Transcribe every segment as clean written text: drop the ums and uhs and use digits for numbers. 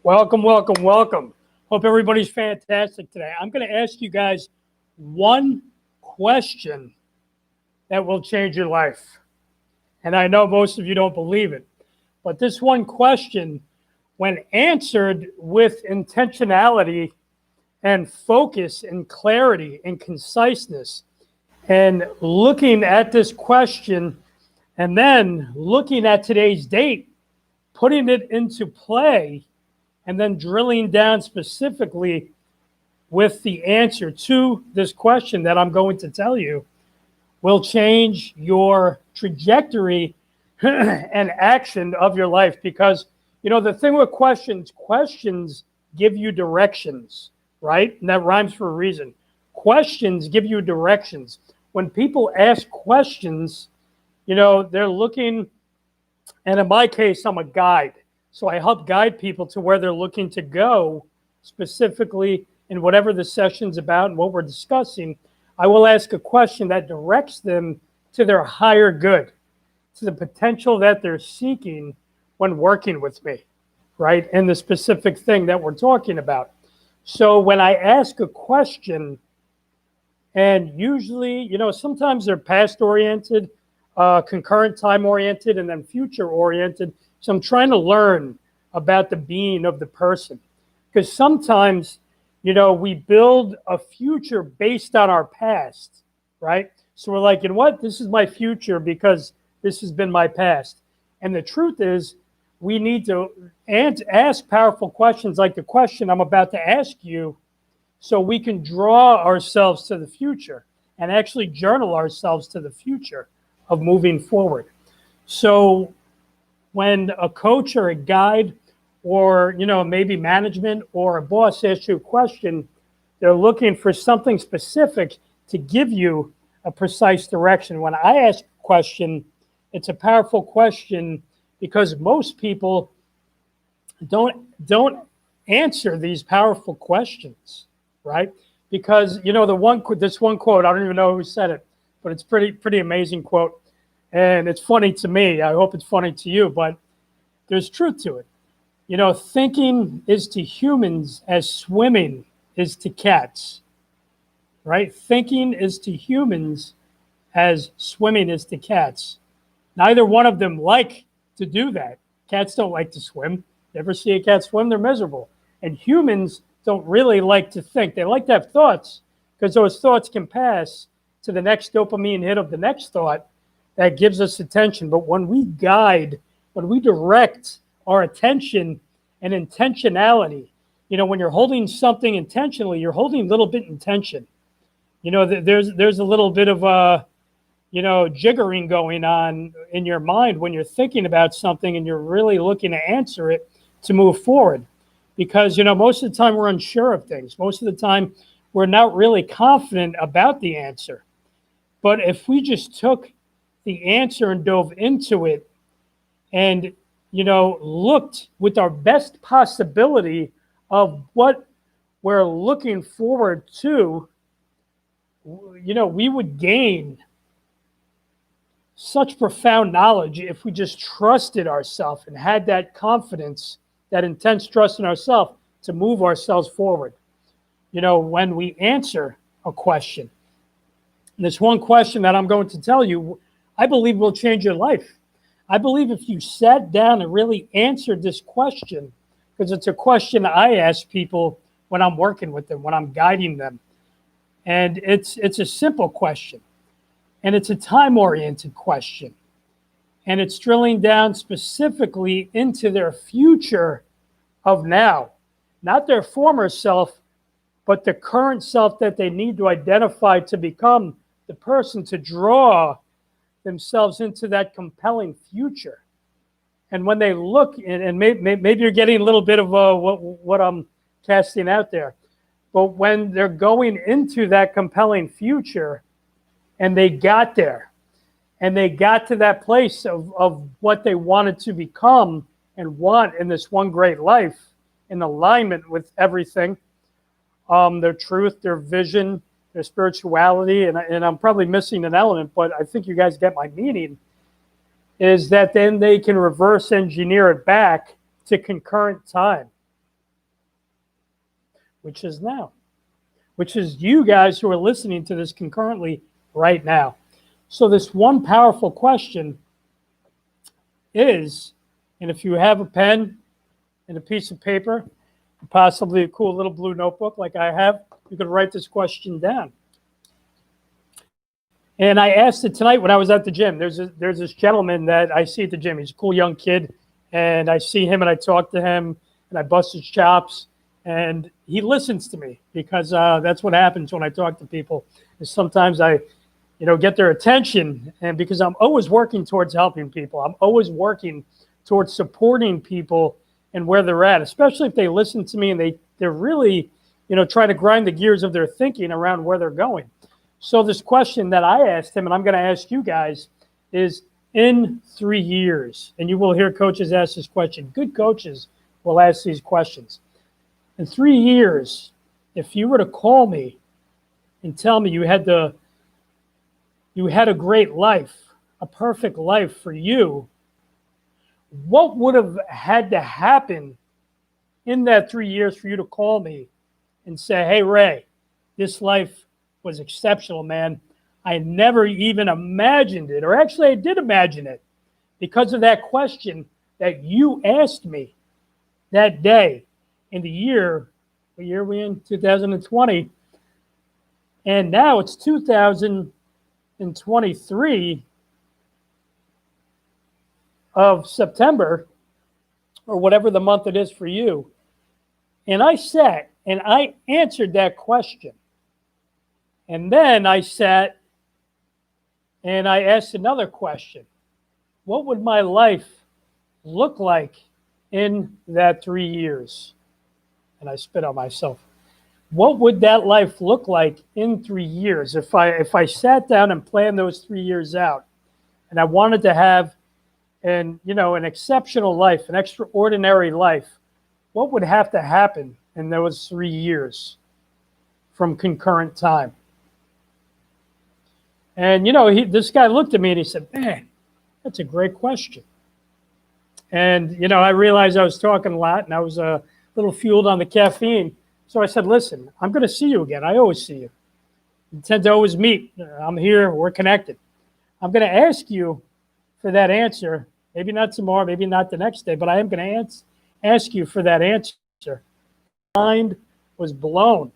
Welcome, welcome, welcome. Hope everybody's fantastic today. I'm going to ask you guys one question that will change your life. And I know most of you don't believe it, but this one question, when answered with intentionality and focus and clarity and conciseness, and looking at this question and then looking at today's date, putting it into play, and then drilling down specifically with the answer to this question that I'm going to tell you, will change your trajectory and action of your life. Because, the thing with questions give you directions, right? And that rhymes for a reason. Questions give you directions. When people ask questions, they're looking, and in my case, I'm a guide. So I help guide people to where they're looking to go, specifically in whatever the session's about and what we're discussing. I will ask a question that directs them to their higher good, to the potential that they're seeking when working with me, right? And the specific thing that we're talking about. So when I ask a question, and usually, sometimes they're past-oriented, concurrent time-oriented, and then future-oriented. So I'm trying to learn about the being of the person. Because sometimes, we build a future based on our past, right? So we're like, what? This is my future because this has been my past. And the truth is, we need to ask powerful questions like the question I'm about to ask you, so we can draw ourselves to the future and actually journal ourselves to the future of moving forward. So when a coach or a guide or, maybe management or a boss asks you a question, they're looking for something specific to give you a precise direction. When I ask a question, it's a powerful question because most people don't answer these powerful questions, right? Because, this one quote, I don't even know who said it, but it's pretty amazing quote. And it's funny to me. I hope it's funny to you, but there's truth to it. Thinking is to humans as swimming is to cats, right? Thinking is to humans as swimming is to cats. Neither one of them like to do that. Cats don't like to swim. You ever see a cat swim? They're miserable. And humans don't really like to think. They like to have thoughts because those thoughts can pass to the next dopamine hit of the next thought that gives us attention. But when we guide, when we direct our attention and intentionality, when you're holding something intentionally, you're holding a little bit intention. There's a little bit of a, jiggering going on in your mind when you're thinking about something and you're really looking to answer it to move forward. Because, most of the time we're unsure of things. Most of the time we're not really confident about the answer. But if we just took the answer and dove into it and, looked with our best possibility of what we're looking forward to, we would gain such profound knowledge if we just trusted ourselves and had that confidence, that intense trust in ourselves to move ourselves forward. When we answer a question, and this one question that I'm going to tell you, I believe will change your life. I believe if you sat down and really answered this question, because it's a question I ask people when I'm working with them, when I'm guiding them. And it's a simple question. And it's a time-oriented question. And it's drilling down specifically into their future of now. Not their former self, but the current self that they need to identify to become the person to draw themselves into that compelling future. And when they look, and maybe you're getting a little bit of what I'm casting out there, but when they're going into that compelling future and they got there and they got to that place of what they wanted to become and want in this one great life in alignment with everything, their truth, their vision, their spirituality, and I'm probably missing an element, but I think you guys get my meaning, is that then they can reverse engineer it back to concurrent time. which is now, which is you guys who are listening to this concurrently right now. So this one powerful question is, and if you have a pen and a piece of paper, possibly a cool little blue notebook like I have, you could write this question down. And I asked it tonight when I was at the gym. There's this gentleman that I see at the gym. He's a cool young kid, and I see him and I talk to him and I bust his chops, and he listens to me because that's what happens when I talk to people. Is sometimes I, get their attention, and because I'm always working towards helping people, I'm always working towards supporting people and where they're at, especially if they listen to me and they're really, trying to grind the gears of their thinking around where they're going. So this question that I asked him, and I'm going to ask you guys, is in 3 years, and you will hear coaches ask this question. Good coaches will ask these questions. In 3 years, if you were to call me and tell me you had a great life, a perfect life for you, what would have had to happen in that 3 years for you to call me and say, hey, Ray, this life was exceptional, man. I never even imagined it, or actually I did imagine it because of that question that you asked me that day in the year, what year are we in? 2020. And now it's 2023 of September, or whatever the month it is for you. And I sat and I answered that question. And then I sat and I asked another question. What would my life look like in that 3 years? And I spit on myself. What would that life look like in 3 years if I sat down and planned those 3 years out, and I wanted to have an exceptional life, an extraordinary life? What would have to happen in those 3 years from concurrent time? And, this guy looked at me and he said, man, that's a great question. And, I realized I was talking a lot and I was a little fueled on the caffeine. So I said, listen, I'm going to see you again. I always see you. We tend to always meet. I'm here. We're connected. I'm going to ask you for that answer. Maybe not tomorrow, maybe not the next day, but I am going to ask you for that answer. My mind was blown.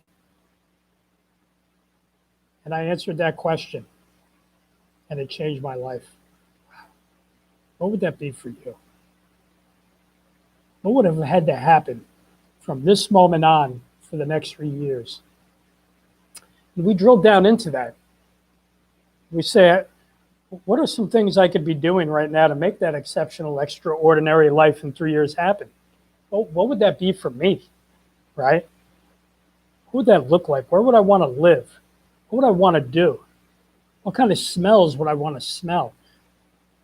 And I answered that question. And it changed my life. What would that be for you? What would have had to happen from this moment on for the next 3 years? And we drill down into that. We say, what are some things I could be doing right now to make that exceptional, extraordinary life in 3 years happen? What would that be for me, right? What would that look like? Where would I want to live? What would I want to do? What kind of smells would I want to smell?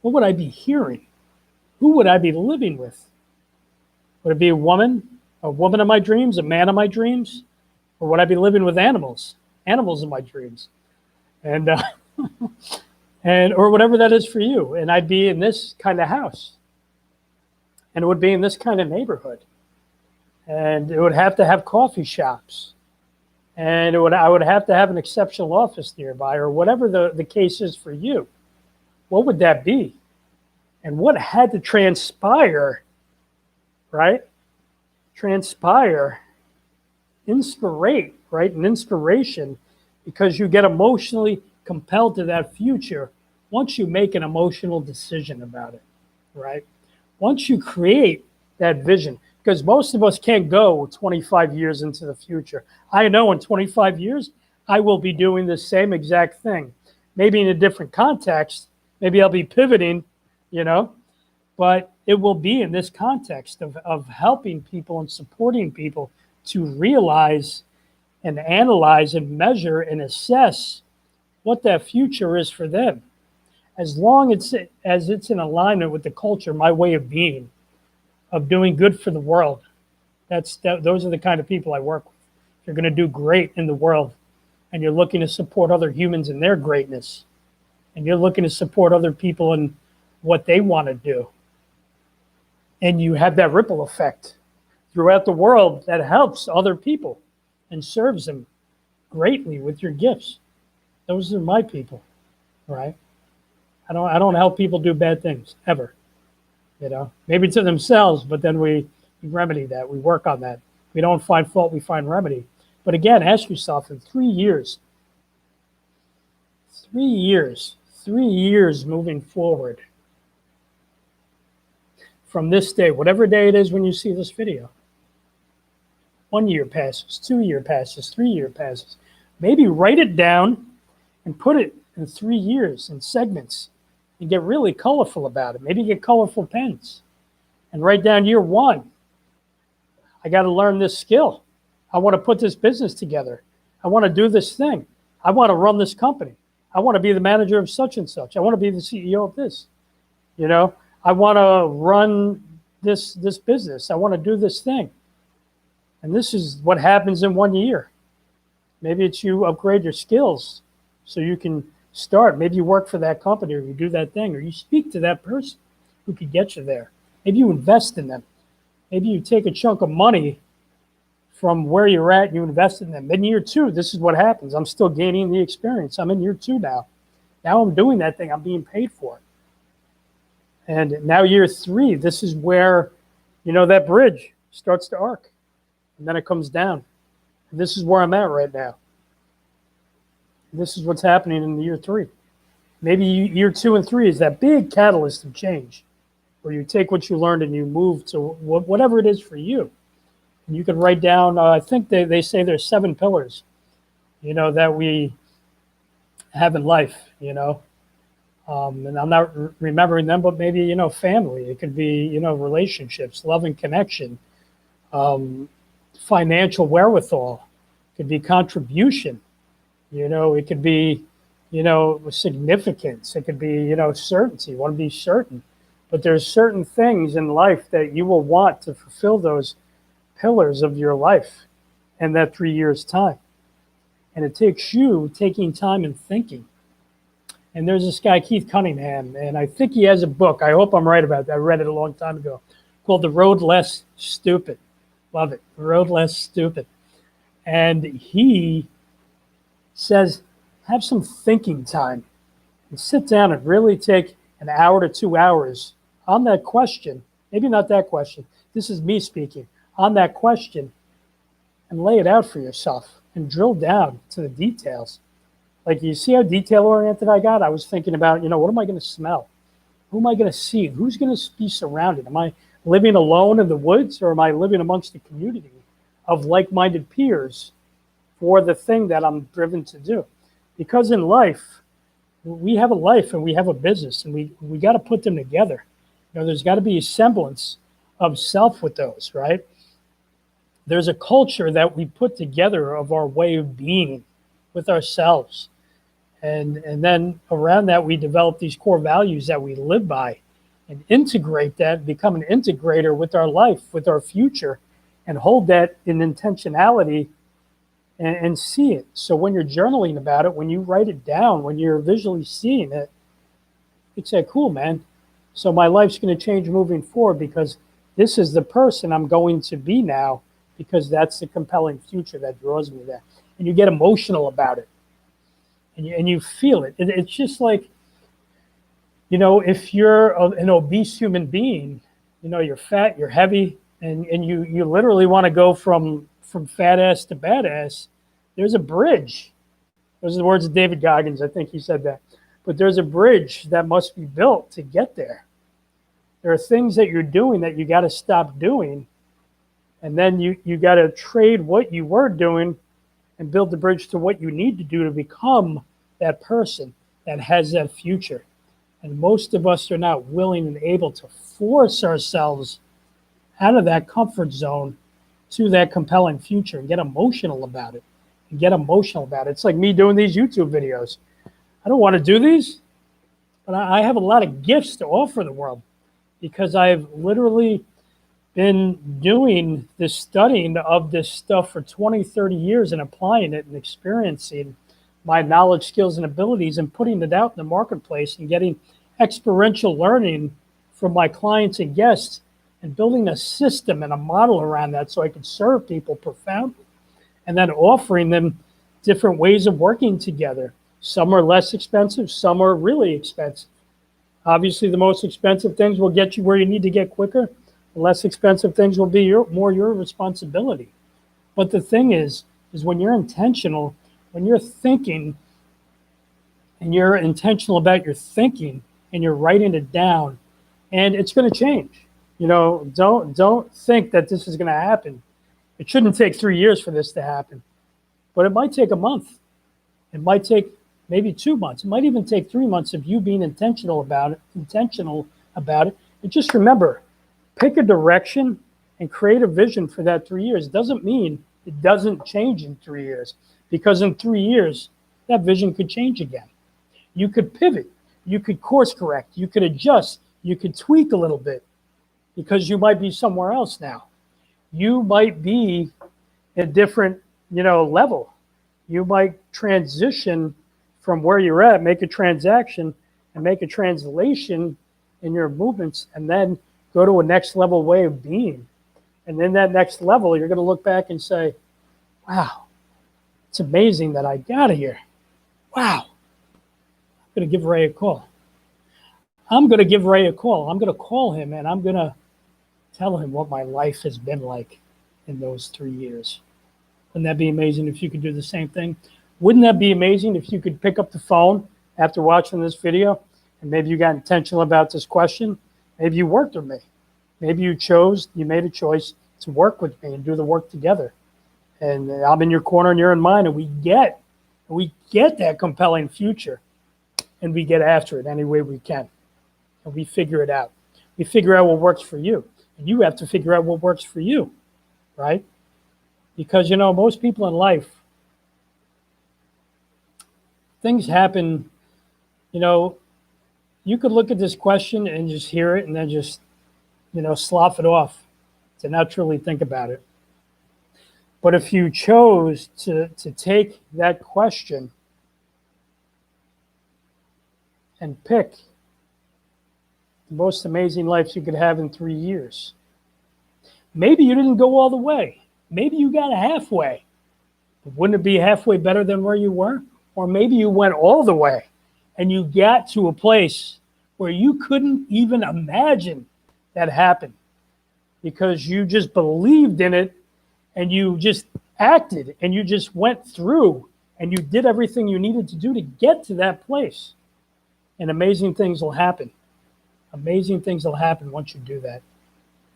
What would I be hearing? Who would I be living with? Would it be a woman of my dreams, a man of my dreams? Or would I be living with animals in my dreams? And or whatever that is for you. And I'd be in this kind of house. And it would be in this kind of neighborhood. And it would have to have coffee shops. And I would have to have an exceptional office nearby, or whatever the case is for you. What would that be? And what had to transpire, right? Transpire, inspirate, right? An inspiration, because you get emotionally compelled to that future once you make an emotional decision about it, right? Once you create that vision. Because most of us can't go 25 years into the future. I know in 25 years, I will be doing the same exact thing. Maybe in a different context. Maybe I'll be pivoting, but it will be in this context of helping people and supporting people to realize and analyze and measure and assess what that future is for them. As long as it's in alignment with the culture, my way of being, of doing good for the world. Those are the kind of people I work with. If you're going to do great in the world and you're looking to support other humans in their greatness, and you're looking to support other people in what they want to do, and you have that ripple effect throughout the world that helps other people, and serves them greatly with your gifts. Those are my people, right? I don't help people do bad things ever, maybe to themselves, but then we remedy that. We work on that. We don't find fault, we find remedy. But again, ask yourself in 3 years, 3 years moving forward from this day, whatever day it is when you see this video, 1 year passes, 2 year passes, 3 year passes. Maybe write it down and put it in 3 years in segments and get really colorful about it. Maybe get colorful pens and write down year 1. I got to learn this skill. I want to put this business together. I want to do this thing. I want to run this company. I want to be the manager of such and such. I want to be the CEO of this. I want to run this business. I want to do this thing. And this is what happens in 1 year. Maybe it's you upgrade your skills so you can start. Maybe you work for that company, or you do that thing, or you speak to that person who could get you there. Maybe you invest in them. Maybe you take a chunk of money from where you're at and you invest in them. Then year 2, this is what happens. I'm still gaining the experience. I'm in year 2 now. Now I'm doing that thing. I'm being paid for it. And now year 3, this is where, that bridge starts to arc. And then it comes down. And this is where I'm at right now. This is what's happening in year 3. Maybe year 2 and 3 is that big catalyst of change, where you take what you learned and you move to whatever it is for you. And you can write down, I think they say there's 7 pillars, that we have in life, and I'm not remembering them, but maybe, family. It could be, relationships, love and connection, financial wherewithal. It could be contribution. It could be, significance. It could be, certainty. You want to be certain. But there's certain things in life that you will want to fulfill those pillars of your life in that 3 years' time. And it takes you taking time and thinking. And there's this guy, Keith Cunningham, and I think he has a book. I hope I'm right about that. I read it a long time ago, called The Road Less Stupid. Love it. The Road Less Stupid. And he says, have some thinking time and sit down and really take an hour to 2 hours on that question. Maybe not that question. This is me speaking. On that question, and lay it out for yourself and drill down to the details. Like, you see how detail-oriented I got? I was thinking about, what am I going to smell? Who am I going to see? Who's going to be surrounded? Am I living alone in the woods, or am I living amongst a community of like-minded peers for the thing that I'm driven to do? Because in life, we have a life and we have a business, and we got to put them together. There's got to be a semblance of self with those, right? There's a culture that we put together of our way of being with ourselves. And then around that, we develop these core values that we live by and integrate that, become an integrator with our life, with our future, and hold that in intentionality and see it. So when you're journaling about it, when you write it down, when you're visually seeing it, you say, cool, man. So my life's going to change moving forward because this is the person I'm going to be now, because that's the compelling future that draws me there. And you get emotional about it. And you feel it. It's just like, if you're an obese human being, you're fat, you're heavy, and you literally want to go from fat ass to badass. There's a bridge. Those are the words of David Goggins. I think he said that. But there's a bridge that must be built to get there. There are things that you're doing that you got to stop doing. And then you got to trade what you were doing and build the bridge to what you need to do to become that person that has that future. And most of us are not willing and able to force ourselves out of that comfort zone to that compelling future and get emotional about it. It's like me doing these YouTube videos. I don't want to do these, but I have a lot of gifts to offer the world because I've literally been doing this studying of this stuff for 20, 30 years and applying it and experiencing my knowledge, skills, and abilities and putting it out in the marketplace and getting experiential learning from my clients and guests and building a system and a model around that so I could serve people profoundly and then offering them different ways of working together. Some are less expensive, some are really expensive. Obviously, the most expensive things will get you where you need to get quicker. The less expensive things will be more your responsibility. But the thing is when you're intentional, when you're thinking and you're intentional about your thinking and you're writing it down, and it's going to change. Don't think that this is going to happen. It shouldn't take 3 years for this to happen, but it might take a month. It might take maybe 2 months. It might even take 3 months of you being intentional about it. And just remember, pick a direction and create a vision for that 3 years. Doesn't mean it doesn't change in 3 years, because in 3 years, that vision could change again. You could pivot, you could course correct, you could adjust, you could tweak a little bit, because you might be somewhere else now. You might be a different, level. You might transition from where you're at, make a transaction and make a translation in your movements, and then go to a next level way of being. And then that next level, you're going to look back and say, wow, it's amazing that I got here. Wow. I'm going to give Ray a call. I'm going to call him and I'm going to tell him what my life has been like in those 3 years. Wouldn't that be amazing if you could do the same thing? Wouldn't that be amazing if you could pick up the phone after watching this video and maybe you got intentional about this question? Maybe you worked with me. Maybe you made a choice to work with me and do the work together. And I'm in your corner and you're in mine, and we get that compelling future, and we get after it any way we can. And we figure it out. We figure out what works for you. And you have to figure out what works for you, right? Because, most people in life, things happen, you could look at this question and just hear it and then just, slough it off to not truly think about it. But if you chose to take that question and pick the most amazing life you could have in 3 years, maybe you didn't go all the way. Maybe you got halfway. But wouldn't it be halfway better than where you were? Or maybe you went all the way and you got to a place where you couldn't even imagine that happened, because you just believed in it and you just acted and you just went through and you did everything you needed to do to get to that place. And amazing things will happen. Amazing things will happen once you do that.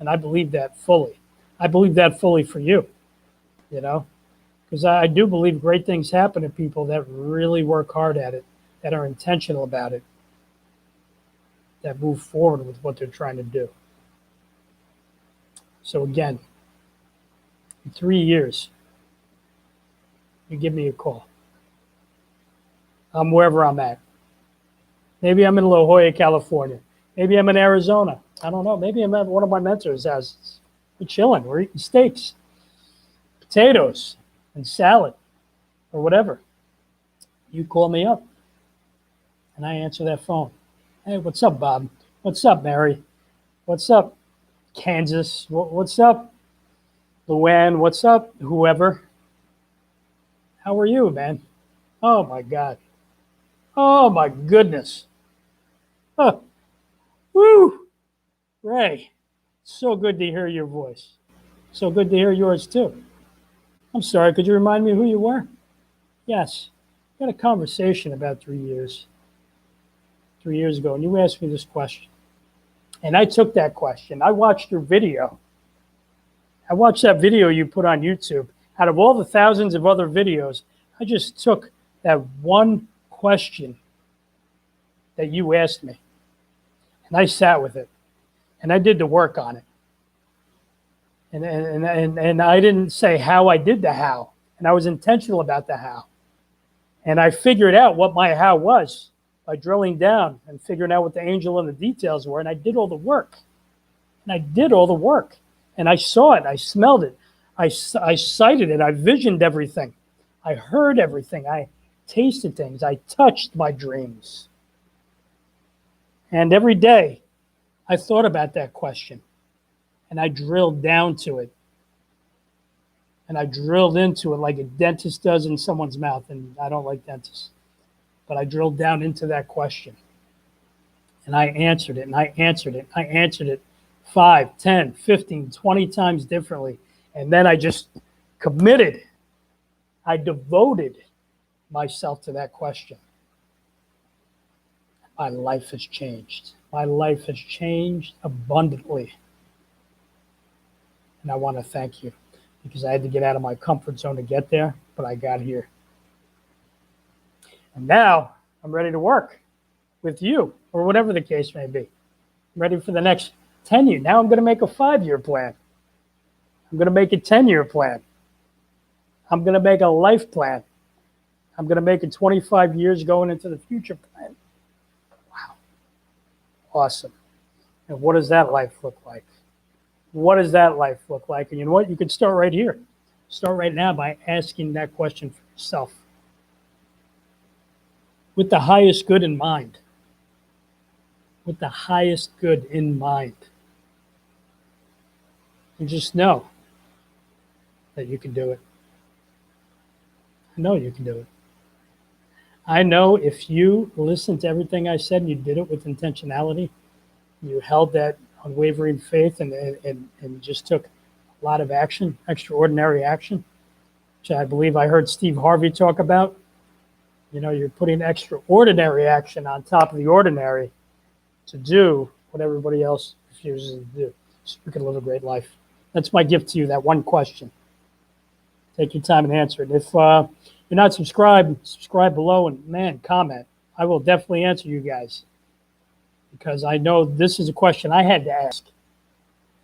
And I believe that fully. I believe that fully for you, because I do believe great things happen to people that really work hard at it, that are intentional about it, that move forward with what they're trying to do. So again, in 3 years, you give me a call. I'm wherever I'm at. Maybe I'm in La Jolla, California. Maybe I'm in Arizona. I don't know. Maybe I'm at one of my mentors' houses. We're chilling. We're eating steaks, potatoes, and salad, or whatever. You call me up, and I answer that phone. Hey, what's up, Bob? What's up, Mary? What's up, Kansas? What's up, Luann? What's up, whoever? How are you, man? Oh, my God. Oh, my goodness. Oh, woo. Ray, so good to hear your voice. So good to hear yours, too. I'm sorry, could you remind me who you were? Yes. We had a conversation about 3 years ago, and you asked me this question. And I took that question. I watched your video. I watched that video you put on YouTube. Out of all the thousands of other videos, I just took that one question that you asked me, and I sat with it, and I did the work on it. And I didn't say how I did the how, and I was intentional about the how. And I figured out what my how was by drilling down and figuring out what the angel and the details were, and I did all the work. And I saw it, I smelled it, I sighted it, I visioned everything, I heard everything, I tasted things, I touched my dreams. And every day I thought about that question and I drilled down to it. And I drilled into it like a dentist does in someone's mouth. And I don't like dentists. But I drilled down into that question. And I answered it, and I answered it. I answered it 5, 10, 15, 20 times differently. And then I just committed. I devoted myself to that question. My life has changed. My life has changed abundantly. And I want to thank you because I had to get out of my comfort zone to get there, but I got here. And now I'm ready to work with you or whatever the case may be. I'm ready for the next 10 years. Now I'm going to make a 5-year plan. I'm going to make a 10-year plan. I'm going to make a life plan. I'm going to make a 25 years going into the future plan. Wow. Awesome. And what does that life look like? What does that life look like? And you know what? You can start right here. Start right now by asking that question for yourself. With the highest good in mind. With the highest good in mind. And just know that you can do it. I know you can do it. I know if you listened to everything I said and you did it with intentionality, you held that unwavering faith and just took a lot of action, extraordinary action, which I believe I heard Steve Harvey talk about. You know, you're putting extraordinary action on top of the ordinary to do what everybody else refuses to do. So you can live a great life. That's my gift to you, that one question. Take your time and answer it. If you're not subscribed, subscribe below and, man, comment. I will definitely answer you guys because I know this is a question I had to ask.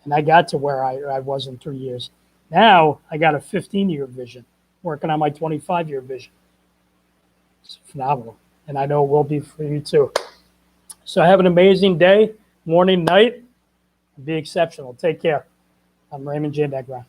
And I got to where I was in 3 years. Now I got a 15-year vision, working on my 25-year vision. It's phenomenal. And I know it will be for you too. So have an amazing day, morning, night. Be exceptional. Take care. I'm Raymond J. Negron.